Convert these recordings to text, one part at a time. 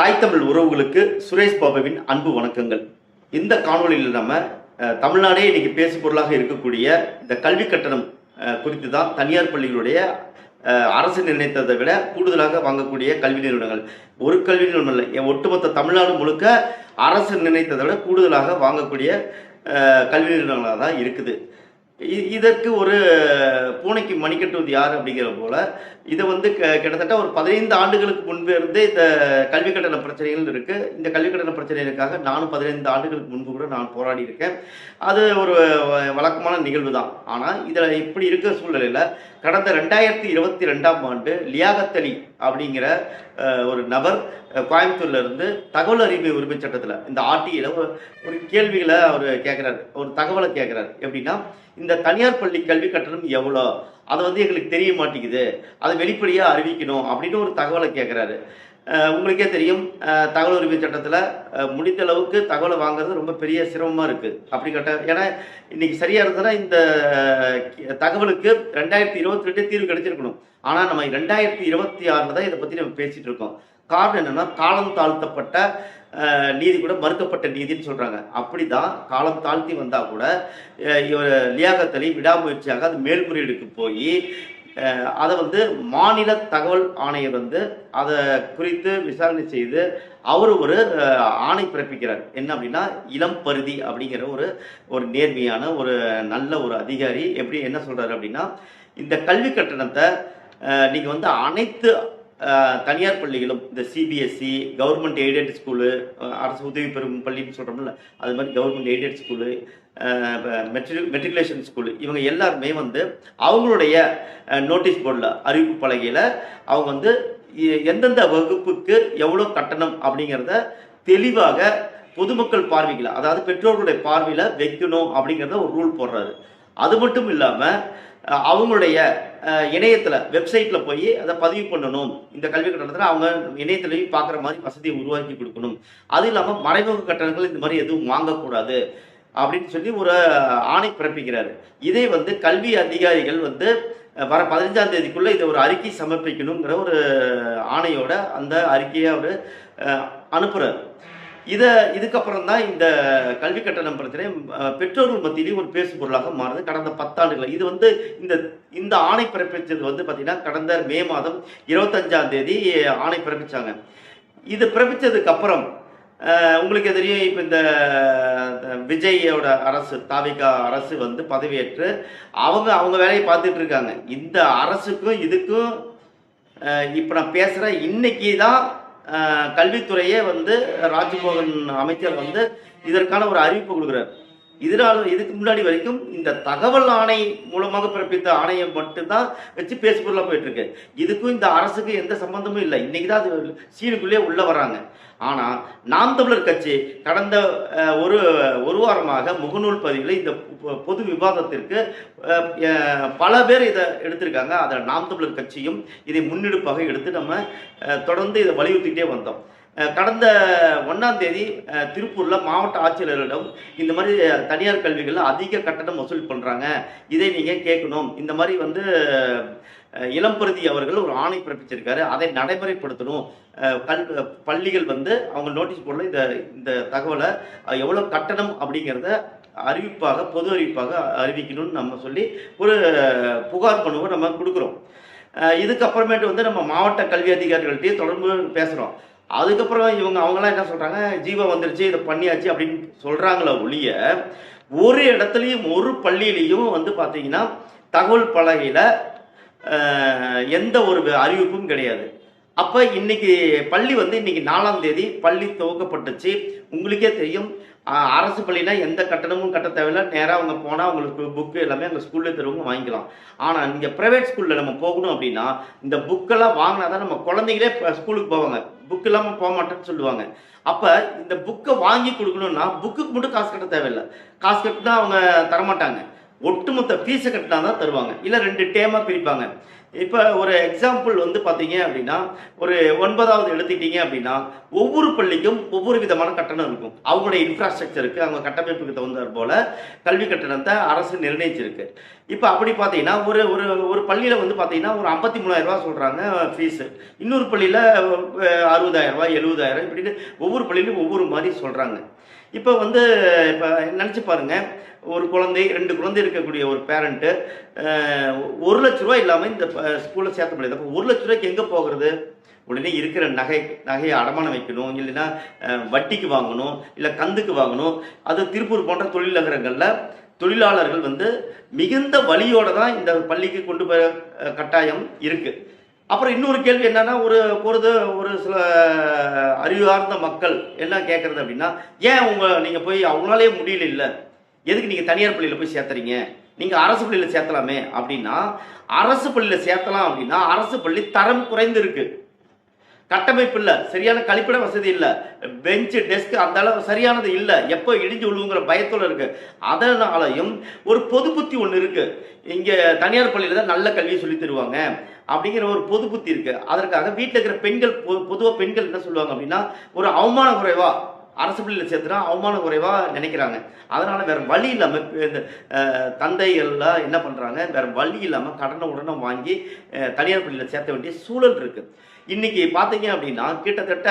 தாய் தமிழ் உறவுகளுக்கு சுரேஷ் பாபுவின் அன்பு வணக்கங்கள். இந்த காணொலியில் நம்ம தமிழ்நாடே இன்னைக்கு பேசு பொருளாக இருக்கக்கூடிய இந்த கல்வி கட்டணம் குறித்து தான் தனியார் பள்ளிகளுடைய அரசு நிர்ணயித்ததை விட கூடுதலாக வாங்கக்கூடிய கல்வி நிறுவனங்கள், ஒரு கல்வி நிறுவனம் இல்லை, ஒட்டுமொத்த தமிழ்நாடு முழுக்க அரசு நிர்ணயித்ததை விட கூடுதலாக வாங்கக்கூடிய கல்வி நிறுவனங்களாக தான் இருக்குது. இதற்கு ஒரு பூனைக்கு மணி கட்டுவது யார் அப்படிங்கிற போல இதை கிட்டத்தட்ட ஒரு 15 ஆண்டுகளுக்கு முன்பு இருந்தே இந்த கல்வி கட்டண பிரச்சனைகள் இருக்குது. இந்த கல்வி கட்டண பிரச்சனைகளுக்காக நானும் 15 ஆண்டுகளுக்கு முன்பு கூட நான் போராடி இருக்கேன். அது ஒரு வழக்கமான நிகழ்வு தான். ஆனால் இதில் இப்படி இருக்கிற சூழ்நிலையில் கடந்த 2022ஆம் ஆண்டு லியாகத் அலி அப்படிங்கிற ஒரு நபர் கோயம்புத்தூர்ல இருந்து தகவல் அறிவு உரிமை சட்டத்தில் இந்த ஆர்டிஐல ஒரு கேள்விகளை அவர் கேட்குறாரு, ஒரு தகவலை கேட்குறாரு. எப்படின்னா, இந்த தனியார் பள்ளி கல்வி கட்டணம் எவ்வளோ, அதை எங்களுக்கு தெரிய மாட்டேங்குது, அதை வெளிப்படையாக அறிவிக்கணும் அப்படின்னு ஒரு தகவலை கேட்குறாரு. உங்களுக்கே தெரியும், தகவல் உரிமை சட்டத்தில் முடிந்த அளவுக்கு தகவலை வாங்குறது ரொம்ப பெரிய சிரமமாக இருக்குது. அப்படி ஏன்னா இன்னைக்கு சரியாக இருந்ததுன்னா இந்த தகவலுக்கு 2022 தீர்வு கிடைச்சிருக்கணும். ஆனால் நம்ம 2026 தான் இதை பற்றி நம்ம பேசிகிட்டு இருக்கோம். காரணம் என்னென்னா, காலம் தாழ்த்தப்பட்ட நீதி கூட மறுக்கப்பட்ட நீதினு சொல்கிறாங்க. அப்படி தான் காலம் தாழ்த்தி வந்தால் கூட இவர் லியாகத் அலி விடாமுயற்சியாக அது மேல்முறையீடுக்கு போய் அதை மாநில தகவல் ஆணையர் அதை குறித்து விசாரணை செய்து அவர் ஒரு ஆணை பிறப்பிக்கிறார். என்ன அப்படின்னா, இளம் பருதி அப்படிங்கிற ஒரு நேர்மையான ஒரு நல்ல ஒரு அதிகாரி என்ன சொல்கிறாரு அப்படின்னா, இந்த கல்வி கட்டணத்தை நீங்கள் அனைத்து தனியார் பள்ளிகளும், இந்த சிபிஎஸ்சி, கவர்மெண்ட் எய்டட் ஸ்கூலு, அரசு உதவி பெறும் பள்ளின்னு சொல்கிறோம்ல, அது மாதிரி government aided school, matriculation school, இவங்க எல்லாருமே அவங்களுடைய நோட்டீஸ் போர்டில், அறிவிப்பு பலகையில் அவங்க எந்தெந்த வகுப்புக்கு எவ்வளோ கட்டணம் அப்படிங்கிறத தெளிவாக பொதுமக்கள் பார்வையில், அதாவது பெற்றோர்களுடைய பார்வையில் வைக்கணும் அப்படிங்கிறத ஒரு ரூல் போடுறாரு. அது மட்டும் இல்லாமல் அவங்களுடைய இணையத்தில், வெப்சைட்டில் போய் அதை பதிவு பண்ணணும். இந்த கல்வி கட்டணத்தில் அவங்க இணையத்திலையும் பார்க்குற மாதிரி வசதியை உருவாக்கி கொடுக்கணும். அது இல்லாமல் மறைமுக கட்டணங்கள் இந்த மாதிரி எதுவும் வாங்கக்கூடாது அப்படின்னு சொல்லி ஒரு ஆணை பிறப்பிக்கிறாரு. இதை கல்வி அதிகாரிகள் வர 15ஆம் தேதிக்குள்ளே இதை ஒரு அறிக்கை சமர்ப்பிக்கணுங்கிற ஒரு ஆணையோட அந்த அறிக்கையை அவர் அனுப்புகிறார். இதுக்கப்புறம் தான் இந்த கல்வி கட்டணம் பிரச்சனை பெற்றோர்கள் மத்தியிலேயும் ஒரு பேசு பொருளாக மாறுது. கடந்த 10 ஆண்டுகள் இது இந்த ஆணை பிறப்பிச்சது பார்த்தீங்கன்னா, கடந்த மே மாதம் 25ஆம் தேதி ஆணை பிறப்பிச்சாங்க. இது பிறப்பிச்சதுக்கு அப்புறம் உங்களுக்கு தெரியும், இப்போ இந்த விஜயோட அரசு, தாவிகா அரசு பதவியேற்று அவங்க வேலையை பார்த்துட்டு இருக்காங்க. இந்த அரசுக்கும் இதுக்கும் இப்போ நான் பேசுகிற இன்னைக்கு தான் கல்வித்துறையே ராஜ்மோகன் அமைச்சர் இதற்கான ஒரு அறிவிப்பு கொடுக்குறார். இதுக்கு முன்னாடி வரைக்கும் இந்த தகவல் ஆணை மூலமாக பிறப்பித்த ஆணையை மட்டும்தான் வச்சு பேசுபொருளாக போயிட்டு இருக்கு. இதுக்கும் இந்த அரசுக்கு எந்த சம்பந்தமும் இல்லை. இன்னைக்கு தான் அது சீனுக்குள்ளே உள்ள வராங்க. ஆனால் நாம் தமிழர் கட்சி கடந்த ஒரு வாரமாக முகநூல் பதிவில் இந்த பொது விவாதத்திற்கு பல பேர் இதை எடுத்திருக்காங்க. அதில் நாம் தமிழர் கட்சியும் இதை முன்னெடுப்பாக எடுத்து நம்ம தொடர்ந்து இதை வலியுறுத்திக்கிட்டே வந்தோம். கடந்த 1ஆம் தேதி திருப்பூரில் மாவட்ட ஆட்சியர்களிடம் இந்த மாதிரி தனியார் கல்விகளில் அதிக கட்டணம் வசூல் பண்ணுறாங்க, இதை நீங்கள் கேட்கணும், இந்த மாதிரி இளம்பருதி அவர்கள் ஒரு ஆணை பிறப்பிச்சிருக்காரு, அதை நடைமுறைப்படுத்தணும், பள்ளிகள் அவங்க நோட்டீஸ் போர்டில் இந்த தகவலை எவ்வளோ கட்டணம் அப்படிங்கிறத அறிவிப்பாக, பொது அறிவிப்பாக அறிவிக்கணும்னு நம்ம சொல்லி ஒரு புகார் மனுவை நம்ம கொடுக்குறோம். இதுக்கப்புறமேட்டு நம்ம மாவட்ட கல்வி அதிகாரிகள்கிட்டையும் தொடர்பு பேசுகிறோம். அதுக்கப்புறம் அவங்களாம் என்ன சொல்கிறாங்க, ஜீவோ வந்துருச்சு, இதை பண்ணியாச்சு அப்படின்னு சொல்கிறாங்களே ஒழிய, ஒரு இடத்துலையும் ஒரு பள்ளியிலையும் பார்த்தீங்கன்னா தகவல் பலகையில் எந்த ஒரு அறிவிப்பும் கிடையாது. அப்போ இன்னைக்கு பள்ளி இன்னைக்கு 4ஆம் தேதி பள்ளி துவக்கப்பட்டுச்சு. உங்களுக்கே தெரியும், அரசு பள்ளினா எந்த கட்டணமும் கட்ட தேவையில்லை, நேராக அவங்க போனால் அவங்களுக்கு புக்கு எல்லாமே அங்கே ஸ்கூல்லே தருவங்க வாங்கிக்கலாம். ஆனால் இங்கே ப்ரைவேட் ஸ்கூலில் நம்ம போகணும் அப்படின்னா இந்த புக்கெல்லாம் வாங்கினா தான் நம்ம குழந்தைங்களே ஸ்கூலுக்கு போவாங்க, புக் இல்லாமல் போக மாட்டேன்னு சொல்லுவாங்க. அப்போ இந்த புக்கை வாங்கி கொடுக்கணும்னா புக்குக்கு மட்டும் காசு கட்ட தேவையில்லை, காசு கட்டினா அவங்க தரமாட்டாங்க, ஒட்டுமொத்த ஃபீஸை கட்டினா தான் தருவாங்க, இல்லை 2 டேமாக பிரிப்பாங்க. இப்போ ஒரு எக்ஸாம்பிள் வந்து பார்த்தீங்க அப்படின்னா, ஒரு 9வது எடுத்துக்கிட்டீங்க அப்படின்னா, ஒவ்வொரு பள்ளிக்கும் ஒவ்வொரு விதமான கட்டணம் இருக்கும். அவங்களுடைய இன்ஃப்ராஸ்ட்ரக்சருக்கு, அவங்க கட்டமைப்புக்கு தகுந்தாற் போல கல்வி கட்டணத்தை அரசு நிர்ணயிச்சிருக்கு. இப்போ அப்படி பார்த்தீங்கன்னா, ஒரு ஒரு ஒரு பள்ளியில வந்து பார்த்தீங்கன்னா, ஒரு ரூ. 53,000 சொல்றாங்க ஃபீஸு. இன்னொரு பள்ளியில ரூ. 60,000 70,000 இப்படின்னு ஒவ்வொரு பள்ளியிலும் ஒவ்வொரு மாரி சொல்றாங்க. இப்போ வந்து இப்போ நெனச்சு பாருங்க, ஒரு குழந்தை 2 குழந்தை இருக்கக்கூடிய ஒரு பேரண்ட்டு ரூ. 1,00,000 இல்லாம இந்த ஸ்கூல்ல சேர்த்த முடியாது. அப்போ ரூ. 1,00,000க்கு எங்க போகிறது? உடனே இருக்கிற நகையை அடமானம் வைக்கணும், இல்லைன்னா வட்டிக்கு வாங்கணும், இல்லை கந்துக்கு வாங்கணும். அது திருப்பூர் போன்ற தொழில் நகரங்கள்ல தொழிலாளர்கள் வந்து மிகுந்த வலியோட தான் இந்த பள்ளிக்கு கொண்டு போய் கட்டாயம் இருக்கு. அப்புறம் இன்னொரு கேள்வி என்னன்னா, ஒரு சில அறிவார்ந்த மக்கள் என்ன கேட்கறது அப்படின்னா, ஏன் நீங்க போய் அவங்களாலே முடியல இல்ல, எதுக்கு நீங்க தனியார் பள்ளியில போய் சேர்த்துறீங்க, நீங்க அரசு பள்ளியில சேர்த்தலாமே அப்படின்னா, அரசு பள்ளியில சேர்த்தலாம் அப்படின்னா அரசு பள்ளி தரம் குறைந்து இருக்கு. கட்டமைப்பு இல்ல, சரியான கழிப்பிட வசதி இல்ல, பெஞ்ச் டெஸ்க் அந்த அளவு சரியானது இல்ல, எப்போ இடிஞ்சு விழுவுங்கிற பயத்தோட இருக்கு. அதனாலையும் ஒரு பொது புத்தி ஒன்று இருக்கு, இங்க தனியார் பள்ளியில தான் நல்ல கல்வியை சொல்லி தருவாங்க அப்படிங்கிற ஒரு பொது புத்தி இருக்கு. அதற்காக வீட்டில் இருக்கிற பெண்கள், பொதுவாக பெண்கள் என்ன சொல்லுவாங்க அப்படின்னா, ஒரு அவமான குறைவா அரசு பள்ளியில் சேர்த்துனா அவமான குறைவா நினைக்கிறாங்க. அதனால வேற வழி இல்லாமல் இந்த தந்தைகள்லாம் என்ன பண்றாங்க, வேற வழி இல்லாமல் கடனை உடனே வாங்கி தனியார் பள்ளியில் சேர்த்த வேண்டிய சூழல் இருக்கு. இன்னைக்கு பார்த்தீங்க அப்படின்னா கிட்டத்தட்ட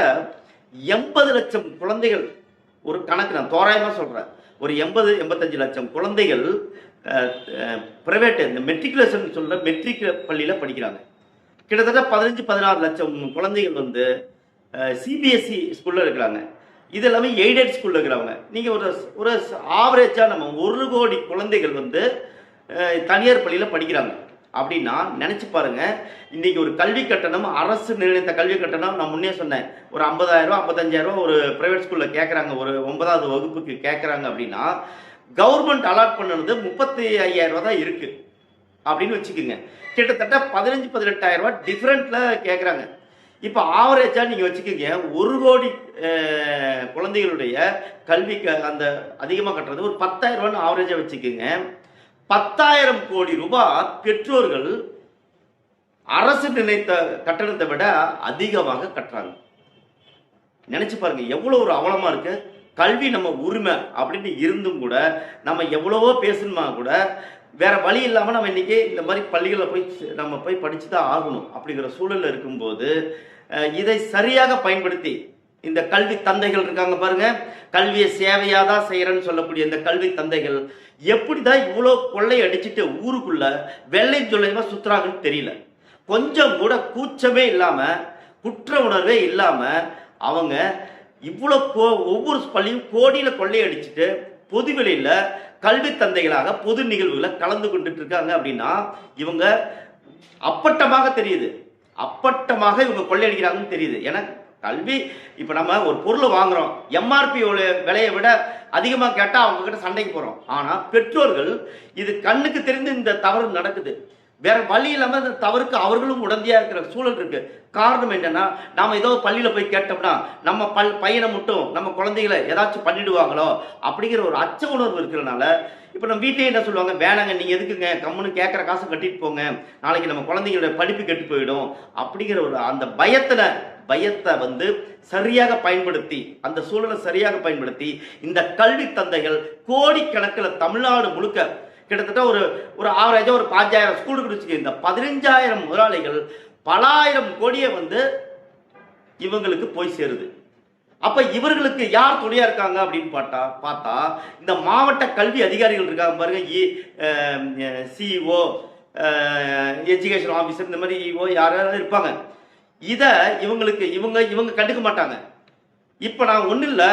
80 லட்சம் குழந்தைகள், ஒரு கணக்கு நான் தோராயமாக சொல்கிறேன், ஒரு 80-85 லட்சம் குழந்தைகள் பிரைவேட் இந்த மெட்ரிகுலேஷன் சொல்கிற மெட்ரிக் பள்ளியில் படிக்கிறாங்க. கிட்டத்தட்ட 15-16 லட்சம் குழந்தைகள் வந்து சிபிஎஸ்சி ஸ்கூலில் இருக்கிறாங்க. இது எல்லாமே எய்டட் ஸ்கூலில் இருக்கிறவங்க. நீங்கள் ஒரு ஆவரேஜாக நம்ம 1 கோடி குழந்தைகள் வந்து தனியார் பள்ளியில் படிக்கிறாங்க அப்படின்னா நினச்சி பாருங்க. இன்னைக்கு ஒரு கல்வி கட்டணம், அரசு நிர்ணயித்த கல்வி கட்டணம், நான் முன்னே சொன்னேன், ஒரு 50,000 55,000 ஒரு பிரைவேட் ஸ்கூலில் கேட்குறாங்க, ஒரு 9வது வகுப்புக்கு கேட்குறாங்க அப்படின்னா, கவர்மெண்ட் அலாட் பண்ணது 35,000 தான் இருக்கு அப்படின்னு வச்சுக்கோங்க. கிட்டத்தட்ட 15-18,000 டிஃப்ரெண்ட்ல கேட்குறாங்க. இப்போ ஆவரேஜா நீங்க வச்சுக்கோங்க, 1 கோடி குழந்தைகளுடைய கல்விக்கு அந்த அதிகமாக கட்டுறது ஒரு 10,000 ஆவரேஜா வச்சுக்கோங்க. 10,000 கோடி ரூபாய் பெற்றோர்கள் அரசு நிர்ணயித்த கட்டணத்தை விட அதிகமாக கட்டுறாங்க. நினைச்சு பாருங்க எவ்வளவு ஒரு அவலமா இருக்கு. கல்வி நம்ம உரிமை அப்படின்னு இருந்தும் கூட, நம்ம எவ்வளவோ பேசணுமா கூட வேற வழி இல்லாம நம்ம இன்னைக்கு இந்த மாதிரி பள்ளிகளில் நம்ம போய் படிச்சு தான் ஆகணும் அப்படிங்கிற சூழல்ல இருக்கும்போது, இதை சரியாக பயன்படுத்தி இந்த கல்வி தந்தைகள் இருக்காங்க பாருங்க, கல்வியை சேவையாக தான் செய்யறேன்னு சொல்லக்கூடிய இந்த கல்வி தந்தைகள் எப்படிதான் இவ்வளோ கொள்ளை அடிச்சுட்டு ஊருக்குள்ள வெள்ளை சொல்லையுமா சுத்துறாங்கன்னு தெரியல. கொஞ்சம் கூட கூச்சமே இல்லாம, குற்ற உணர்வே இல்லாம அவங்க இவ்வளோ ஒவ்வொரு பள்ளியும் கோடியில கொள்ளை அடிச்சுட்டு பொதுவெளியில கல்வி தந்தைகளாக பொது நிகழ்வுகளை கலந்து கொண்டுட்டு இருக்காங்க அப்படின்னா, இவங்க அப்பட்டமாக தெரியுது, அப்பட்டமாக இவங்க கொள்ளையடிக்கிறாங்கன்னு தெரியுது. ஏன்னா கல்வி இப்போ நம்ம ஒரு பொருளை வாங்குறோம், எம்ஆர்பி விலையை விட அதிகமாக கேட்டால் அவங்க கிட்ட சண்டைக்கு போகிறோம். ஆனால் பெற்றோர்கள் இது கண்ணுக்கு தெரிந்து இந்த தவறு நடக்குது, வேற வழி இல்லாமல் இந்த தவறுக்கு அவர்களும் உடந்தையாக இருக்கிற சூழல் இருக்கு. காரணம் என்னன்னா, நாம ஏதோ பள்ளியில் போய் கேட்டோம்னா நம்ம பையனை மட்டும் நம்ம குழந்தைகளை ஏதாச்சும் பண்ணிடுவாங்களோ அப்படிங்கிற ஒரு அச்ச உணர்வு இருக்கிறதுனால, இப்போ நம்ம வீட்டிலேயே என்ன சொல்லுவாங்க, வேணாங்க நீங்கள் எதுக்குங்க கம்முன்னு கேட்குற காசை கட்டிட்டு போங்க, நாளைக்கு நம்ம குழந்தைங்களோட படிப்பு கெட்டு போயிடும் அப்படிங்கிற ஒரு அந்த பயத்தை வந்து சரியாக பயன்படுத்தி, அந்த சூழலை சரியாக பயன்படுத்தி இந்த கல்வி தந்தைகள் கோடிக்கணக்கில் தமிழ்நாடு முழுக்க கிட்டத்தட்ட ஒரு ஆவரேஜா ஒரு 5,000 ஸ்கூலுக்கு வச்சுக்க, இந்த 15,000 முதலாளிகள் பல ஆயிரம் கோடியை வந்து இவங்களுக்கு போய் சேருது. அப்ப இவர்களுக்கு யார் துணையா இருக்காங்க அப்படின்னு பார்த்தா இந்த மாவட்ட கல்வி அதிகாரிகள் இருக்காங்க பாருங்க, சிஇஓ, எஜுகேஷன் ஆஃபீஸர், இந்த மாதிரி இஓ யாராவது இருப்பாங்க. இதை இவங்க கண்டுக்க மாட்டாங்க. இப்போ நான் ஒன்றும் இல்லை,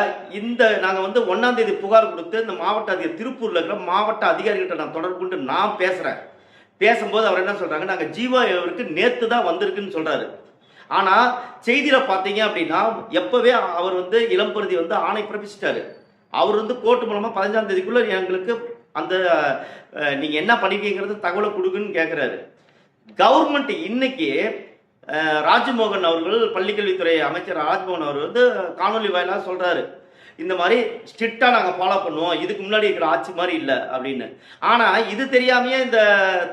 நாங்கள் வந்து 1ஆம் தேதி புகார் கொடுத்து இந்த மாவட்ட அதிகாரி திருப்பூரில் இருக்கிற மாவட்ட அதிகாரிகிட்ட நான் தொடர்பு கொண்டு நான் பேசும்போது அவர் என்ன சொல்கிறாங்க, நாங்கள் ஜீவாவிற்கு நேற்று தான் வந்திருக்குன்னு சொல்கிறாரு. ஆனால் செய்தியில் பார்த்தீங்க அப்படின்னா எப்போவே அவர் வந்து இளம்பருதி வந்து ஆணை பிறப்பிச்சிட்டாரு. அவர் வந்து கோர்ட்டு மூலமாக 15ஆம் தேதிக்குள்ளே எங்களுக்கு அந்த நீங்கள் என்ன பண்ணிருக்கீங்கிறது தகவலை கொடுக்குன்னு கேட்குறாரு. கவர்மெண்ட் இன்னைக்கு ராஜ்மோகன் அவர்கள், பள்ளிக்கல்வித்துறை அமைச்சர் ராஜ்மோகன் அவர் வந்து காணொலி வாயிலாக சொல்றாரு, இந்த மாதிரி ஸ்ட்ரிக்டாக நாங்கள் ஃபாலோ பண்ணுவோம், இதுக்கு முன்னாடி இருக்கிற ஆட்சி மாதிரி இல்லை அப்படின்னு. ஆனால் இது தெரியாமையே இந்த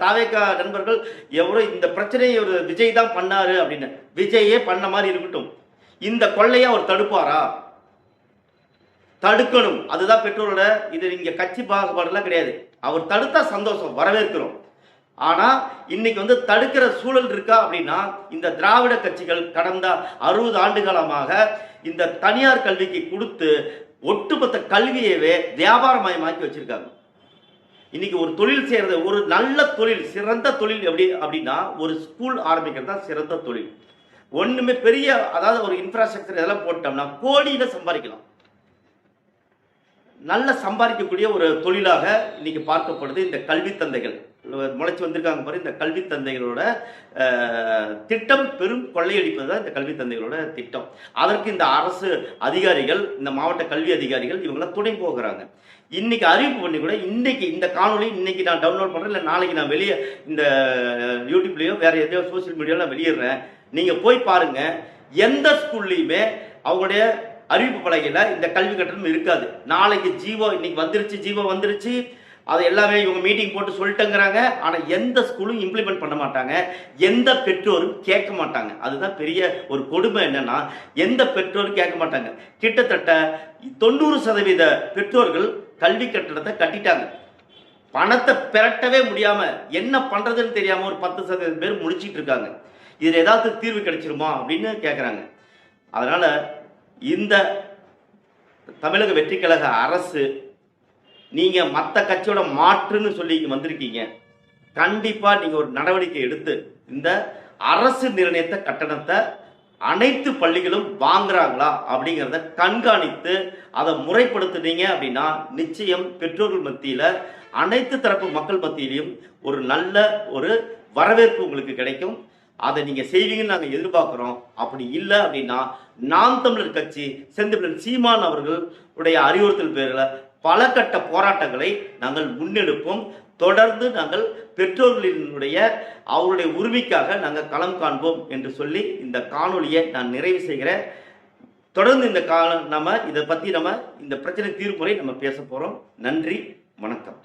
தாவேகா நண்பர்கள் எவ்வளோ இந்த பிரச்சனையை ஒரு விஜய் தான் பண்ணாரு அப்படின்னு. விஜயே பண்ண மாதிரி இருக்கட்டும், இந்த கொள்ளையை அவர் தடுப்பாரா? தடுக்கணும். அதுதான் பெற்றோரோட இது. இங்கே கட்சி பாகுபாடுலாம் கிடையாது. அவர் தடுத்தா சந்தோஷம், வரவேற்கிறோம். ஆனால் இன்னைக்கு தடுக்கிற சூழல் இருக்கா அப்படின்னா, இந்த திராவிட கட்சிகள் கடந்த 60 ஆண்டு காலமாக இந்த தனியார் கல்விக்கு கொடுத்து ஒட்டுமொத்த கல்வியவே வியாபாரமயமாக்கி வச்சிருக்காங்க. இன்னைக்கு ஒரு தொழில் செய்யறது, ஒரு நல்ல தொழில், சிறந்த தொழில் எப்படி அப்படின்னா ஒரு ஸ்கூல் ஆரம்பிக்கிறது தான் சிறந்த தொழில். ஒண்ணுமே பெரிய, அதாவது ஒரு இன்ஃப்ராஸ்ட்ரக்சர் இதெல்லாம் போட்டோம்னா கோடியில சம்பாதிக்கலாம். நல்ல சம்பாதிக்கக்கூடிய ஒரு தொழிலாக இன்னைக்கு பார்க்கப்படுது இந்த கல்வி தந்தைகள். முளைச்சி வந்திருக்காங்க பாரு, இந்த கல்வி தந்தைகளோட திட்டம் பெரும் கொள்ளையடிப்பது தான் இந்த கல்வி தந்தைகளோட திட்டம். அதற்கு இந்த அரசு அதிகாரிகள், இந்த மாவட்ட கல்வி அதிகாரிகள் இவங்களாம் துணை போகிறாங்க. இன்னைக்கு அறிவிப்பு பண்ணி கூட, இன்னைக்கு இந்த காணொலி இன்னைக்கு நான் டவுன்லோட் பண்ணுறேன், இல்லை நாளைக்கு நான் வெளியே இந்த யூடியூப்லேயோ வேற எதையோ சோசியல் மீடியாவில் நான் வெளியிடுறேன். நீங்கள் போய் பாருங்க, எந்த ஸ்கூல்லையுமே அவங்களுடைய அறிவிப்பு பலகையில் இந்த கல்வி கட்டணம் இருக்காது. நாளைக்கு ஜீவோ, இன்னைக்கு வந்துருச்சு, ஜீவோ வந்துருச்சு, அது எல்லாமே இவங்க மீட்டிங் போட்டு சொல்லிட்டேங்கிறாங்க. ஆனால் எந்த ஸ்கூலும் இம்ப்ளிமெண்ட் பண்ண மாட்டாங்க, எந்த பெற்றோரும் கேட்க மாட்டாங்க. அதுதான் பெரிய ஒரு கொடுமை. என்னன்னா, எந்த பெற்றோரும் கேட்க மாட்டாங்க. கிட்டத்தட்ட 90% பெற்றோர்கள் கல்வி கட்டணத்தை கட்டிட்டாங்க. பணத்தை பெரட்டவே முடியாம, என்ன பண்றதுன்னு தெரியாம ஒரு 10% பேர் முடிச்சிட்டு இருக்காங்க. இதில் ஏதாவது தீர்வு கிடைச்சிருமா அப்படின்னு கேட்குறாங்க. அதனால இந்த தமிழக வெற்றி கழக அரசு, நீங்க மற்ற கட்சியோட மாற்றுன்னு சொல்லி வந்திருக்கீங்க. கண்டிப்பா நீங்க ஒரு நடவடிக்கை எடுத்து இந்த அரசு நிர்ணயித்த கட்டணத்தை அனைத்து பள்ளிகளும் வாங்குறாங்களா அப்படிங்கிறத கண்காணித்து அதை முறைப்படுத்துனீங்க அப்படின்னா நிச்சயம் பெற்றோர்கள் மத்தியில, அனைத்து தரப்பு மக்கள் மத்தியிலையும் ஒரு நல்ல ஒரு வரவேற்பு உங்களுக்கு கிடைக்கும். அதை நீங்க செய்வீங்கன்னு நாங்கள் எதிர்பார்க்கிறோம். அப்படி இல்லை அப்படின்னா நாம் தமிழர் கட்சி செந்தில் சீமான் அவர்களுடைய அறிவுறுத்தல் பேரில் பல கட்ட போராட்டங்களை நாங்கள் முன்னெடுப்போம். தொடர்ந்து நாங்கள் பெற்றோர்களினுடைய அவருடைய உரிமைக்காக நாங்கள் களம் காண்போம் என்று சொல்லி இந்த காணொலியை நான் நிறைவு செய்கிறேன். தொடர்ந்து இந்த நம்ம இதை பற்றி நம்ம இந்த பிரச்சனை தீர்ப்பு முறை நம்ம பேச போகிறோம். நன்றி, வணக்கம்.